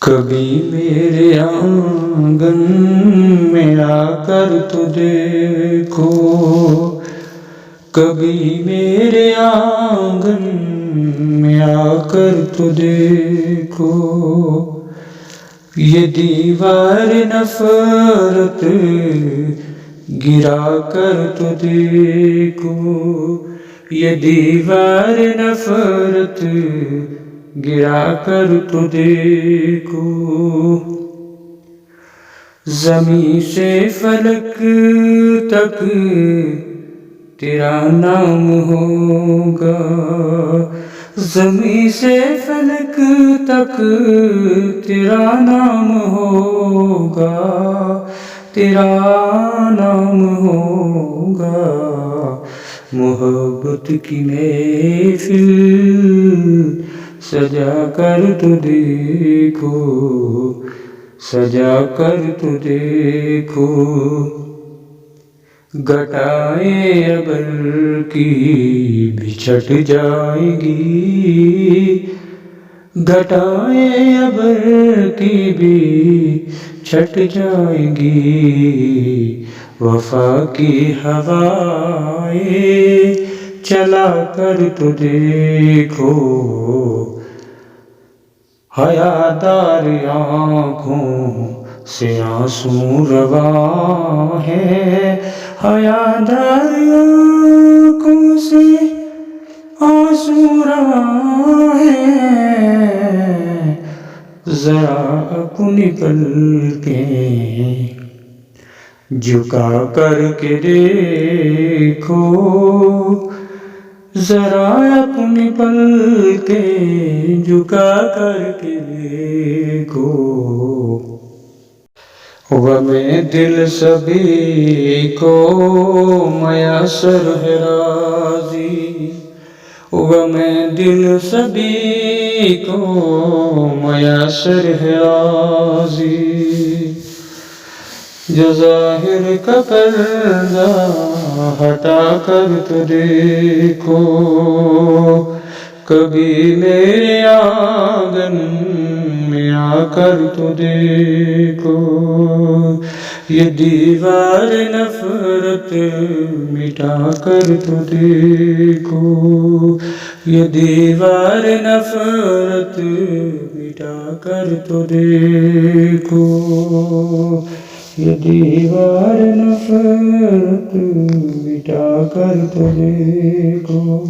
کبھی میرے آنگن میں آ کر تو دیکھو، کبھی میرے آنگن میں آ کر تو دیکھو، یہ دیوار نفرت گرا کر تو دیکھو، یہ دیوار نفرت گرا کر تو دیکھو، زمین سے فلک تک تیرا نام ہوگا، زمین سے فلک تک تیرا نام ہوگا، تیرا نام ہوگا، محبت کی محفل سجا کر تو دیکھو، سجا کر تو دیکھو، گھٹائیں ابر کی بھی چھٹ جائیں گی، گھٹائیں ابر کی بھی چھٹ جائیں گی، وفا کی ہوائیں چلا کر تو دیکھو، حیادار آنکھوں سے آنسو رواں ہے، حیادار آنکھوں سے آنسو رواں ہے، ذرا اپنی پلکیں جھکا کر کے دیکھو، ذرا اپنی پلکیں جھکا کر کے دیکھو، غم دل سبھی کو میسر ہے راضی، غم دل سبھی کو میسر ہے راضی، جو ظاہر کا پردہ ہٹا کر تو دیکھو، کبھی میرے آنگن میں آ کر تو دیکھو، یہ دیوار نفرت مٹا کر تو دیکھو، یہ دیوار نفرت مٹا کر تو دیکھو، یہ دیوار نفرت مٹا کر تو دیکھو۔